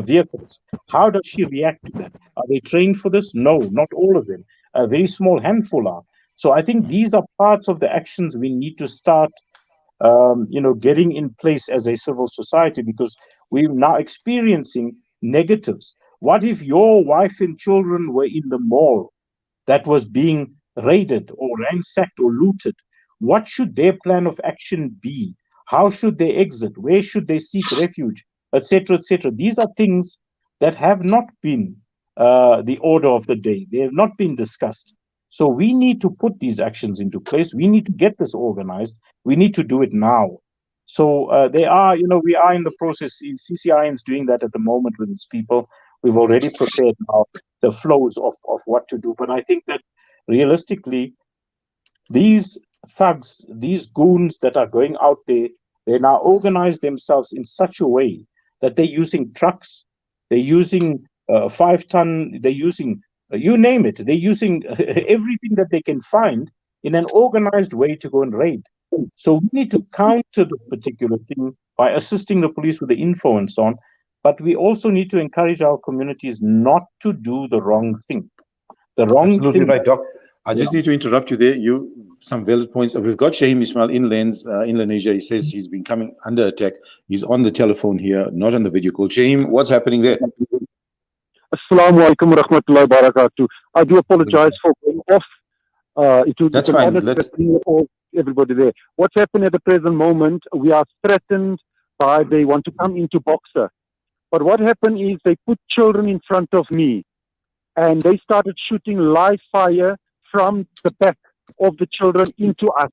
vehicles? How does she react to that? Are they trained for this? No, not all of them. A very small handful are. So I think these are parts of the actions we need to start, getting in place as a civil society, because we're now experiencing negatives. What if your wife and children were in the mall that was being raided or ransacked or looted? What should their plan of action be? How should they exit? Where should they seek refuge? Etc., etc. These are things that have not been the order of the day. They have not been discussed. So we need to put these actions into place. We need to get this organized. We need to do it now. So we are in the process. CCI is doing that at the moment with its people. We've already prepared now the flows of what to do. But I think that realistically, these thugs, these goons that are going out there, they now organize themselves in such a way that they're using trucks, they're using 5-ton, they're using, you name it, they're using everything that they can find in an organized way to go and raid. So we need to counter this particular thing by assisting the police with the info and so on. But we also need to encourage our communities not to do the wrong thing. The wrong Absolutely thing. Right, Doc. I just need to interrupt you there. Some valid points. We've got Shaheem Ismail in Lenasia. He says he's been coming under attack. He's on the telephone here, not on the video call. Shaheem, what's happening there? Assalamu alaikum wa rahmatullahi wa barakatuh. I do apologize for going off. That's fine. Everybody there. What's happened at the present moment, we are threatened by they want to come into Boxer. But what happened is they put children in front of me and they started shooting live fire from the back of the children into us.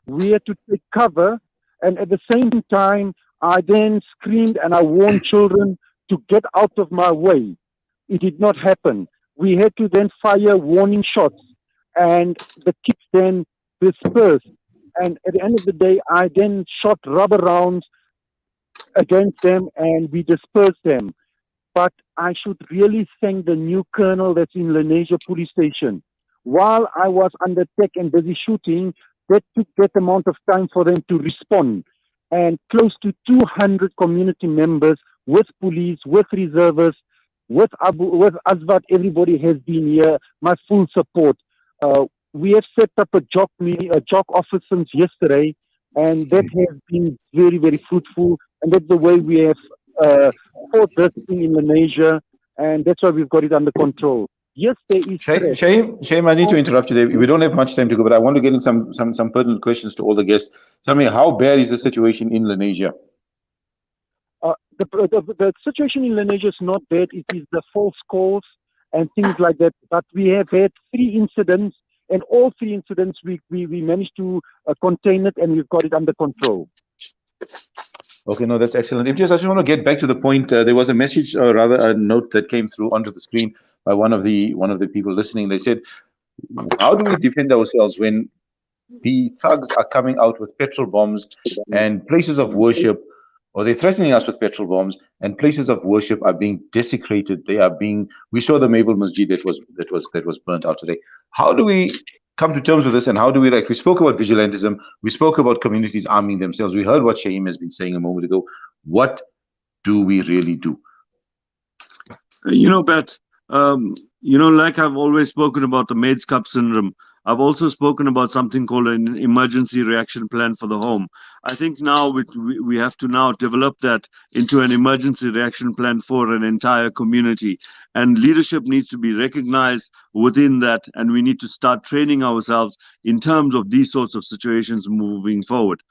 We had to take cover, and at the same time, I then screamed and I warned children to get out of my way. It did not happen. We had to then fire warning shots, and the kids then dispersed. And at the end of the day, I then shot rubber rounds against them and we dispersed them. But I should really thank the new colonel that's in Lenasia police station. While I was under attack and busy shooting, that took that amount of time for them to respond. And close to 200 community members with police, with reservists, with Asvat, everybody has been here, my full support. We have set up a job office since yesterday, and that has been very, very fruitful. And that's the way we have fought this thing in Malaysia, and that's why we've got it under control. Yes, there is stress. Shame, I need to interrupt you there. We don't have much time to go, but I want to get in some pertinent questions to all the guests. Tell me, how bad is the situation in Lenasia? The situation in Lenasia is not bad. It is the false calls and things like that. But we have had 3 incidents, and all 3 incidents we managed to contain it, and we've got it under control. Okay, no, that's excellent. I just want to get back to the point. There was a message, or rather a note that came through onto the screen by one of the people listening. They said, how do we defend ourselves when the thugs are coming out with petrol bombs and places of worship, or they're threatening us with petrol bombs, and places of worship are being desecrated? They are being. We saw the Mabel Masjid that was burnt out today. How do we come to terms with this, and how do we, like, we spoke about vigilantism, we spoke about communities arming themselves, we heard what Shaheem has been saying a moment ago. What do we really do? Pat, like I've always spoken about the Maid's Cup syndrome, I've also spoken about something called an emergency reaction plan for the home. I think now we have to now develop that into an emergency reaction plan for an entire community. And leadership needs to be recognized within that. And we need to start training ourselves in terms of these sorts of situations moving forward.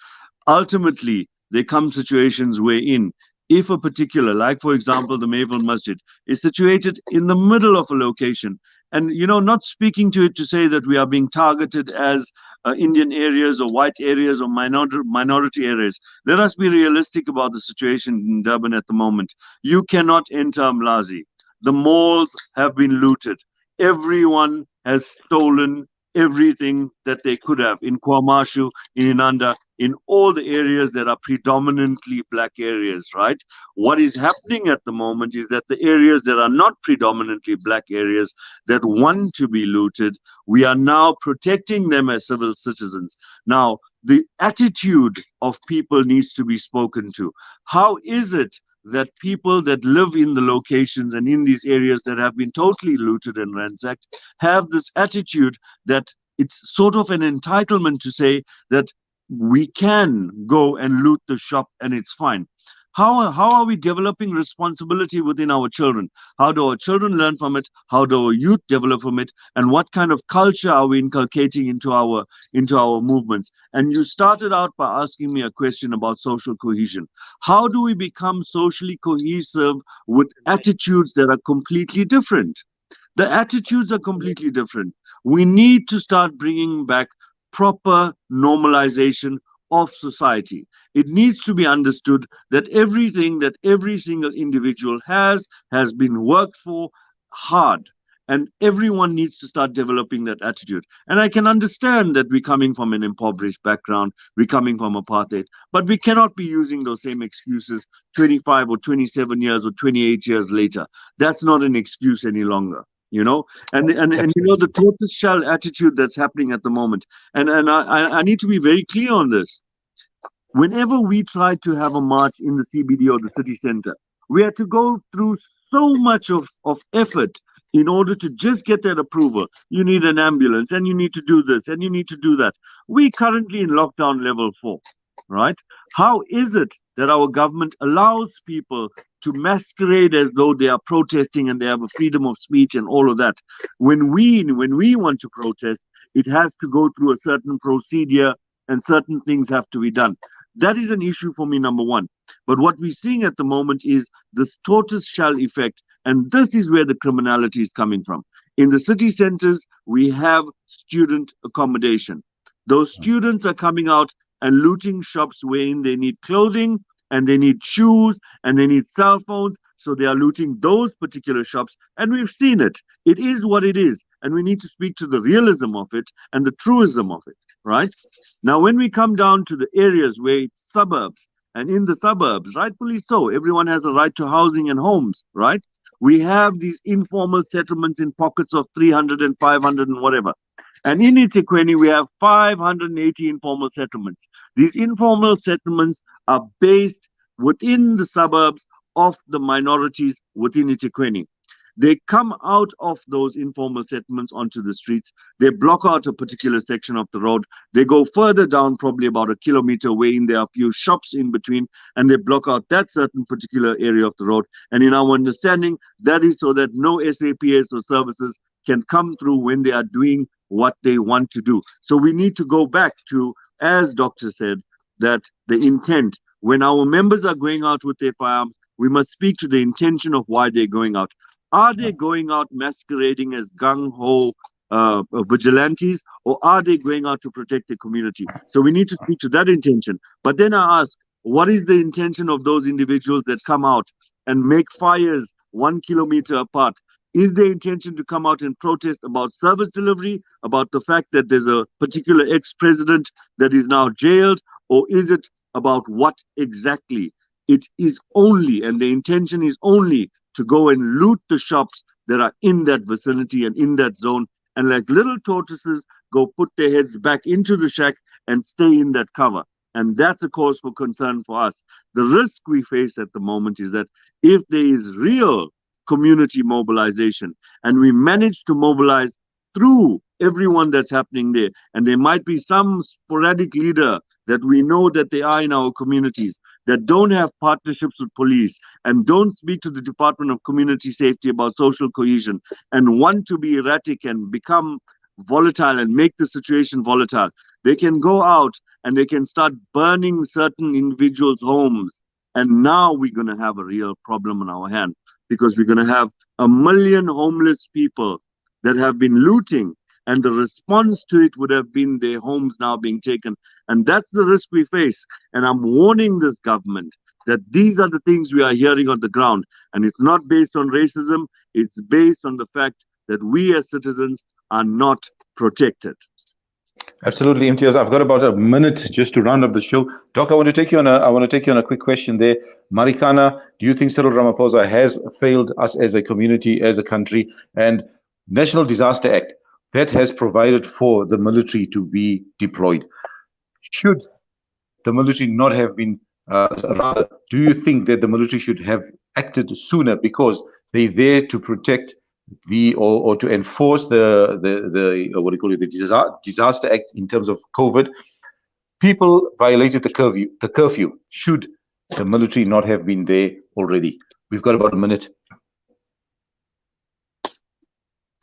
Ultimately, there come situations wherein if a particular, like for example, the Mabel Masjid is situated in the middle of a location, and not speaking to it to say that we are being targeted as Indian areas or white areas or minority areas. Let us be realistic about the situation in Durban at the moment. You cannot enter Mlazi. The malls have been looted. Everyone has stolen everything that they could have in KwaMashu, in Inanda, in all the areas that are predominantly black areas, right? What is happening at the moment is that the areas that are not predominantly black areas that want to be looted, we are now protecting them as civil citizens. Now, the attitude of people needs to be spoken to. How is it that people that live in the locations and in these areas that have been totally looted and ransacked have this attitude that it's sort of an entitlement to say that we can go and loot the shop and it's fine? How are we developing responsibility within our children? How do our children learn from it? How do our youth develop from it? And what kind of culture are we inculcating into our movements? And you started out by asking me a question about social cohesion. How do we become socially cohesive with attitudes that are completely different? The attitudes are completely different. We need to start bringing back proper normalization of society. It needs to be understood that everything that every single individual has been worked for hard, and everyone needs to start developing that attitude. And I can understand that we're coming from an impoverished background, we're coming from apartheid, but we cannot be using those same excuses 25 or 27 years or 28 years later. That's not an excuse any longer. And the tortoise shell attitude that's happening at the moment. And I need to be very clear on this. Whenever we try to have a march in the CBD or the city center, we had to go through so much of effort in order to just get that approval. You need an ambulance, and you need to do this, and you need to do that. We're currently in lockdown level 4, right? How is it that our government allows people to masquerade as though they are protesting and they have a freedom of speech and all of that? When we want to protest, it has to go through a certain procedure and certain things have to be done. That is an issue for me, number one. But what we're seeing at the moment is this tortoise shell effect, and this is where the criminality is coming from. In the city centers, we have student accommodation. Those students are coming out and looting shops wherein they need clothing and they need shoes and they need cell phones. So they are looting those particular shops, and we've seen it. It is what it is, and we need to speak to the realism of it and the truism of it. right? Now, when we come down to the areas where it's suburbs, and in the suburbs, rightfully so, everyone has a right to housing and homes, right? We have these informal settlements in pockets of 300 and 500 and whatever. And in eThekwini, we have 580 informal settlements. These informal settlements are based within the suburbs of the minorities within eThekwini. They come out of those informal settlements onto the streets. They block out a particular section of the road. They go further down, probably about a kilometer away, and there are a few shops in between, and they block out that certain particular area of the road. And in our understanding, that is so that no SAPS or services can come through when they are doing what they want to do. So we need to go back to, as Doctor said, that the intent, when our members are going out with their firearms, we must speak to the intention of why they're going out. Are they going out masquerading as gung-ho vigilantes, or are they going out to protect the community? So we need to speak to that intention. But then I ask, what is the intention of those individuals that come out and make fires 1 kilometer apart? Is the intention to come out and protest about service delivery, about the fact that there's a particular ex-president that is now jailed, or is it about what exactly? It is only, and the intention is only, to go and loot the shops that are in that vicinity and in that zone, and like little tortoises, go put their heads back into the shack and stay in that cover. And that's a cause for concern for us. The risk we face at the moment is that if there is real community mobilization, and we manage to mobilize through everyone that's happening there, and there might be some sporadic leader that we know that they are in our communities, that don't have partnerships with police and don't speak to the Department of Community Safety about social cohesion and want to be erratic and become volatile and make the situation volatile, they can go out and they can start burning certain individuals' homes. And now we're going to have a real problem on our hand, because we're going to have 1 million homeless people that have been looting, and the response to it would have been their homes now being taken. And that's the risk we face. And I'm warning this government that these are the things we are hearing on the ground. And it's not based on racism. It's based on the fact that we as citizens are not protected. Absolutely, Imtiaz. I've got about a minute just to round up the show. Doc, I want to take you on a quick question there. Marikana, do you think Cyril Ramaphosa has failed us as a community, as a country? And National Disaster Act, that has provided for the military to be deployed. Should the military not have been, rather, do you think that the military should have acted sooner, because they're there to protect or to enforce the what do you call it, the Disaster Act in terms of COVID? People violated the curfew. Should the military not have been there already? We've got about a minute.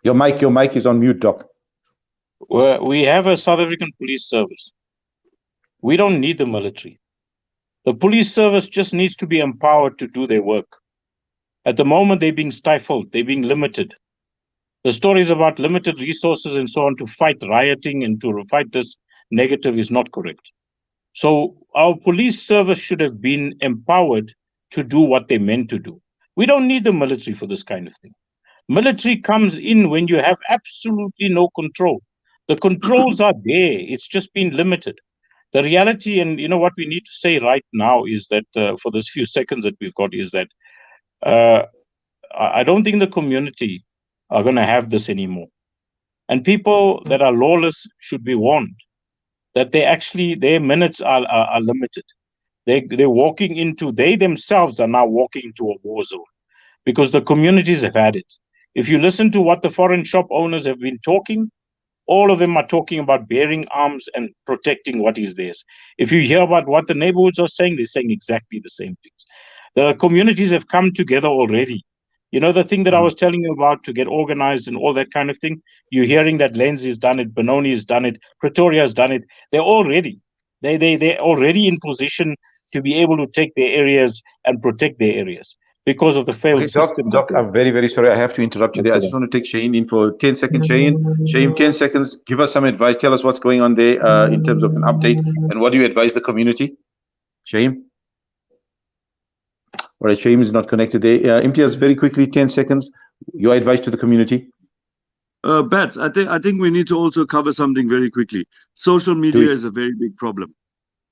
Your mic is on mute, Doc. Well, we have a South African police service. We don't need the military. The police service just needs to be empowered to do their work. At the moment, they're being stifled, they're being limited. The stories about limited resources and so on to fight rioting and to fight this negative is not correct. So our police service should have been empowered to do what they're meant to do. We don't need the military for this kind of thing. Military comes in when you have absolutely no control. The controls are there. It's just been limited. The reality, and you know what we need to say right now is that for this few seconds that we've got, is that I don't think the community are going to have this anymore. And people that are lawless should be warned that their minutes are limited. They're walking into, they themselves are now walking into a war zone, because the communities have had it. If you listen to what the foreign shop owners have been talking, all of them are talking about bearing arms and protecting what is theirs. If you hear about what the neighborhoods are saying, they're saying exactly the same things. The communities have come together already. You know, the thing that I was telling you about to get organized and all that kind of thing, you're hearing that Lenzi has done it, Benoni has done it, Pretoria has done it. They're all ready. They're already in position to be able to take their areas and protect their areas because of the failed system. Doc, I'm very, very sorry. I have to interrupt you there. I just want to take Shane in for 10 seconds. Shane, 10 seconds. Give us some advice. Tell us what's going on there in terms of an update. And what do you advise the community? Shane? All right, Shane is not connected there. Imtiaz, very quickly, 10 seconds. Your advice to the community? Bats, I think we need to also cover something very quickly. Social media is a very big problem.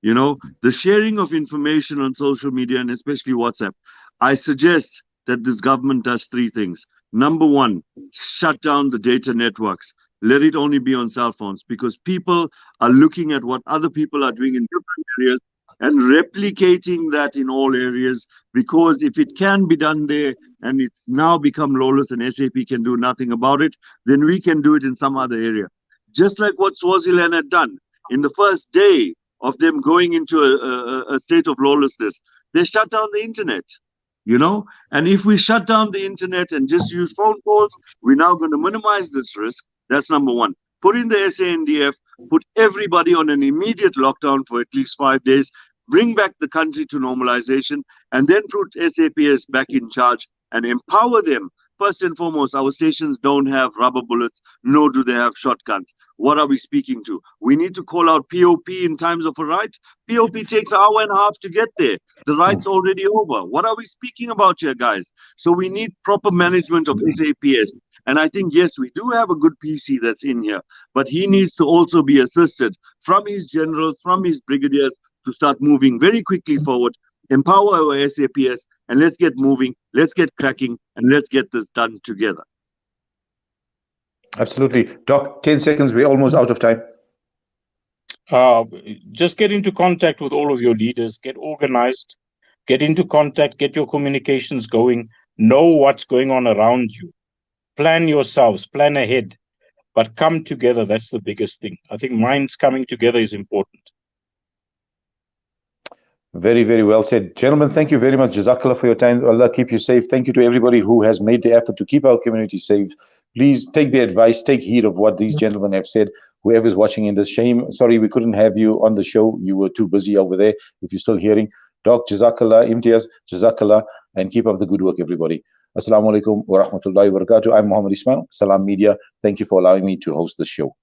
You know, the sharing of information on social media and especially WhatsApp. I suggest that this government does three things. Number one, shut down the data networks. Let it only be on cell phones because people are looking at what other people are doing in different areas and replicating that in all areas, because if it can be done there and it's now become lawless and SAP can do nothing about it, then we can do it in some other area. Just like what Swaziland had done. In the first day of them going into a state of lawlessness, they shut down the internet, you know? And if we shut down the internet and just use phone calls, we're now going to minimize this risk. That's number one. Put in the SANDF, put everybody on an immediate lockdown for at least 5 days, bring back the country to normalization, and then put SAPS back in charge and empower them. First and foremost, our stations don't have rubber bullets, nor do they have shotguns. What are we speaking to? We need to call out POP in times of a riot. POP takes an hour and a half to get there. The right's already over. What are we speaking about here, guys? So we need proper management of SAPS. And I think, yes, we do have a good PC that's in here, but he needs to also be assisted from his generals, from his brigadiers, to start moving very quickly forward, empower our SAPS, and let's get moving, let's get cracking, and let's get this done together. Absolutely. Doc, 10 seconds, we're almost out of time. Just get into contact with all of your leaders, get organized, get into contact, get your communications going, know what's going on around you. Plan yourselves, plan ahead, but come together. That's the biggest thing. I think minds coming together is important. Very, very well said. Gentlemen, thank you very much. Jazakallah for your time. Allah keep you safe. Thank you to everybody who has made the effort to keep our community safe. Please take the advice, take heed of what these gentlemen have said. Whoever's watching in this, shame, sorry we couldn't have you on the show. You were too busy over there. If you're still hearing, Doc, Jazakallah, Imtiaz, Jazakallah, and keep up the good work, everybody. Assalamu alaikum wa rahmatullahi wa barakatuh. I'm Muhammad Ismail, Salam Media. Thank you for allowing me to host this show.